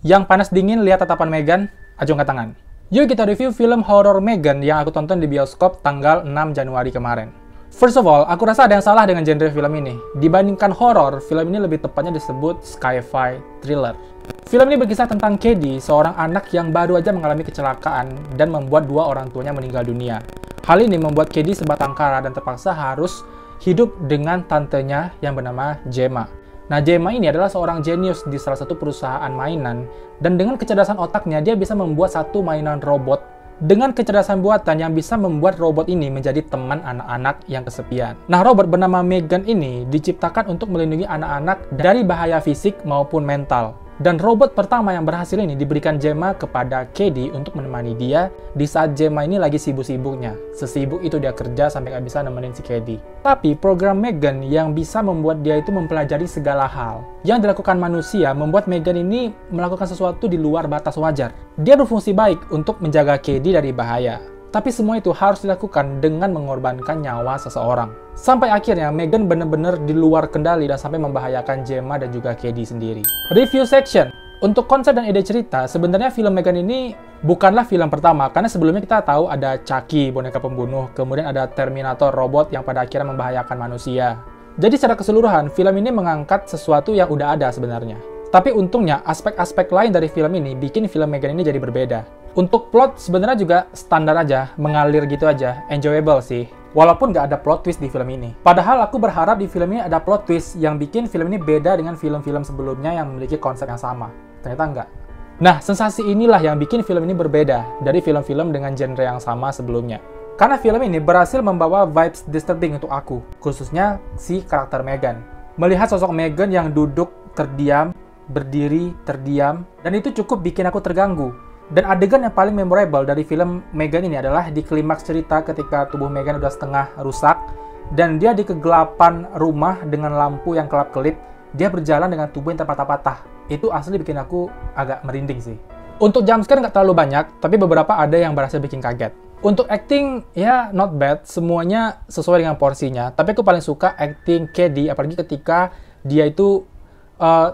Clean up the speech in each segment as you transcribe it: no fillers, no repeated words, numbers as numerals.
Yang panas dingin lihat tatapan Megan, acungkan tangan. Yuk kita review film horor Megan yang aku tonton di bioskop tanggal 6 Januari kemarin. First of all, aku rasa ada yang salah dengan genre film ini. Dibandingkan horor, film ini lebih tepatnya disebut sci-fi thriller. Film ini berkisah tentang Katie, seorang anak yang baru aja mengalami kecelakaan dan membuat dua orang tuanya meninggal dunia. Hal ini membuat Katie sebatang kara dan terpaksa harus hidup dengan tantenya yang bernama Gemma. Nah, Gemma ini adalah seorang jenius di salah satu perusahaan mainan, dan dengan kecerdasan otaknya, dia bisa membuat satu mainan robot dengan kecerdasan buatan yang bisa membuat robot ini menjadi teman anak-anak yang kesepian. Nah, robot bernama Megan ini diciptakan untuk melindungi anak-anak dari bahaya fisik maupun mental. Dan robot pertama yang berhasil ini diberikan Gemma kepada Katie untuk menemani dia di saat Gemma ini lagi sibuk-sibuknya. Sesibuk itu dia kerja sampai nggak bisa nemenin si Katie. Tapi program Megan yang bisa membuat dia itu mempelajari segala hal yang dilakukan manusia membuat Megan ini melakukan sesuatu di luar batas wajar. Dia berfungsi baik untuk menjaga Katie dari bahaya. Tapi semua itu harus dilakukan dengan mengorbankan nyawa seseorang. Sampai akhirnya Megan benar-benar di luar kendali dan sampai membahayakan Gemma dan juga Katie sendiri. Review section. Untuk konsep dan ide cerita, sebenarnya film Megan ini bukanlah film pertama, karena sebelumnya kita tahu ada Chucky, boneka pembunuh, kemudian ada Terminator, robot yang pada akhirnya membahayakan manusia. Jadi secara keseluruhan, film ini mengangkat sesuatu yang udah ada sebenarnya. Tapi untungnya, aspek-aspek lain dari film ini bikin film Megan ini jadi berbeda. Untuk plot sebenarnya juga standar aja, mengalir gitu aja, enjoyable sih. Walaupun nggak ada plot twist di film ini. Padahal aku berharap di film ini ada plot twist yang bikin film ini beda dengan film-film sebelumnya yang memiliki konsep yang sama. Ternyata nggak. Nah, sensasi inilah yang bikin film ini berbeda dari film-film dengan genre yang sama sebelumnya. Karena film ini berhasil membawa vibes disturbing untuk aku, khususnya si karakter Megan. Melihat sosok Megan yang duduk, terdiam, berdiri, terdiam, dan itu cukup bikin aku terganggu. Dan adegan yang paling memorable dari film Megan ini adalah di klimaks cerita ketika tubuh Megan udah setengah rusak dan dia di kegelapan rumah dengan lampu yang kelap-kelip, dia berjalan dengan tubuh yang terpatah-patah. Itu asli bikin aku agak merinding sih. Untuk jumpscare nggak terlalu banyak, tapi beberapa ada yang berhasil bikin kaget. Untuk acting, ya not bad, semuanya sesuai dengan porsinya. Tapi aku paling suka acting Katie, apalagi ketika dia itu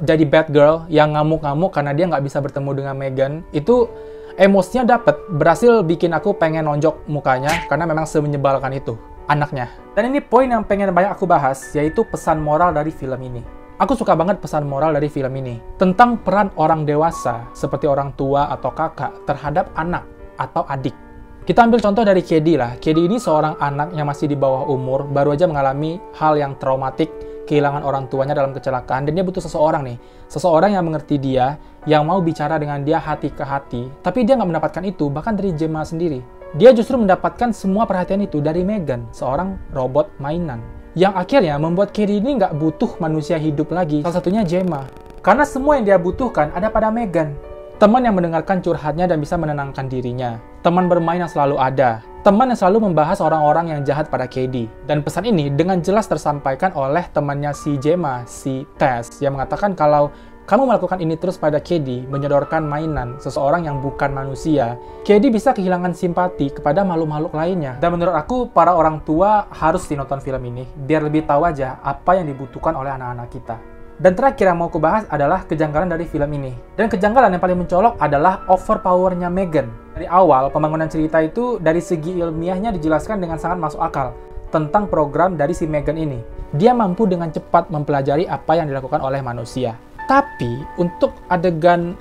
jadi bad girl yang ngamuk-ngamuk karena dia nggak bisa bertemu dengan Megan. Itu emosinya dapet, berhasil bikin aku pengen nonjok mukanya karena memang semenyebalkan itu anaknya. Dan ini poin yang pengen banyak aku bahas, yaitu pesan moral dari film ini. Aku suka banget pesan moral dari film ini tentang peran orang dewasa seperti orang tua atau kakak terhadap anak atau adik. Kita ambil contoh dari Katie lah. Katie ini seorang anak yang masih di bawah umur, baru aja mengalami hal yang traumatik, kehilangan orang tuanya dalam kecelakaan, dan dia butuh seseorang nih. Seseorang yang mengerti dia, yang mau bicara dengan dia hati ke hati. Tapi dia nggak mendapatkan itu, bahkan dari Gemma sendiri. Dia justru mendapatkan semua perhatian itu dari Megan, seorang robot mainan. Yang akhirnya membuat Katie ini nggak butuh manusia hidup lagi, salah satunya Gemma. Karena semua yang dia butuhkan ada pada Megan. Teman yang mendengarkan curhatnya dan bisa menenangkan dirinya. Teman bermain yang selalu ada. Teman yang selalu membahas orang-orang yang jahat pada Katie. Dan pesan ini dengan jelas tersampaikan oleh temannya si Gemma, si Tess, yang mengatakan kalau kamu melakukan ini terus pada Katie, menyodorkan mainan seseorang yang bukan manusia, Katie bisa kehilangan simpati kepada makhluk-makhluk lainnya. Dan menurut aku, para orang tua harus nonton film ini, biar lebih tahu aja apa yang dibutuhkan oleh anak-anak kita. Dan terakhir yang mau aku bahas adalah kejanggalan dari film ini. Dan kejanggalan yang paling mencolok adalah overpowernya Megan. Dari awal, pembangunan cerita itu dari segi ilmiahnya dijelaskan dengan sangat masuk akal tentang program dari si Megan ini. Dia mampu dengan cepat mempelajari apa yang dilakukan oleh manusia. Tapi, untuk adegan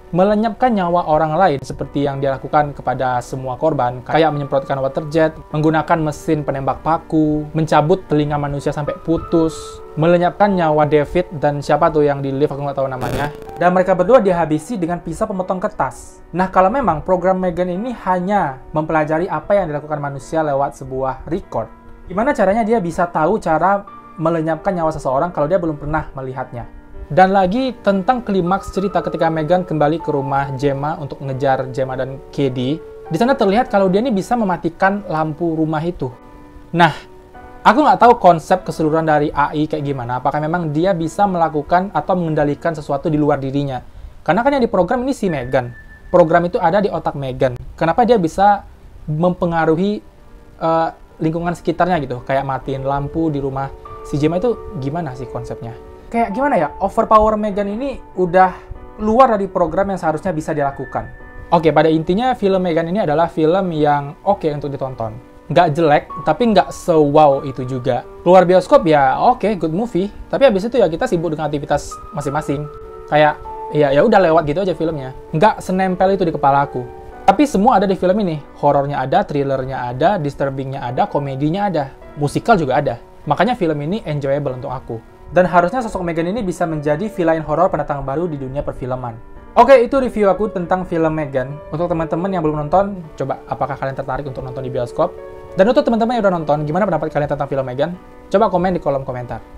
melenyapkan nyawa orang lain seperti yang dia lakukan kepada semua korban, kayak menyemprotkan water jet, menggunakan mesin penembak paku, mencabut telinga manusia sampai putus, melenyapkan nyawa David dan siapa tuh yang di lift, aku nggak tahu namanya, dan mereka berdua dihabisi dengan pisau pemotong kertas. Nah, kalau memang program Megan ini hanya mempelajari apa yang dilakukan manusia lewat sebuah record, gimana caranya dia bisa tahu cara melenyapkan nyawa seseorang kalau dia belum pernah melihatnya? Dan lagi tentang klimaks cerita ketika Megan kembali ke rumah Gemma untuk mengejar Gemma dan Katie. Di sana terlihat kalau dia ini bisa mematikan lampu rumah itu. Nah, aku nggak tahu konsep keseluruhan dari AI kayak gimana. Apakah memang dia bisa melakukan atau mengendalikan sesuatu di luar dirinya? Karena kan yang diprogram ini si Megan. Program itu ada di otak Megan. Kenapa dia bisa mempengaruhi lingkungan sekitarnya gitu? Kayak matiin lampu di rumah si Gemma itu gimana sih konsepnya? Kayak gimana ya, overpower Megan ini udah luar dari program yang seharusnya bisa dilakukan. Oke, pada intinya film Megan ini adalah film yang oke untuk ditonton. Nggak jelek, tapi nggak se-wow itu juga. Keluar bioskop ya oke, good movie. Tapi habis itu ya kita sibuk dengan aktivitas masing-masing. Kayak, ya udah lewat gitu aja filmnya. Nggak senempel itu di kepala aku. Tapi semua ada di film ini. Horornya ada, thrillernya ada, disturbingnya ada, komedinya ada. Musikal juga ada. Makanya film ini enjoyable untuk aku. Dan harusnya sosok Megan ini bisa menjadi villain horor pendatang baru di dunia perfilman. Oke, itu review aku tentang film Megan. Untuk teman-teman yang belum nonton, coba apakah kalian tertarik untuk nonton di bioskop? Dan untuk teman-teman yang udah nonton, gimana pendapat kalian tentang film Megan? Coba komen di kolom komentar.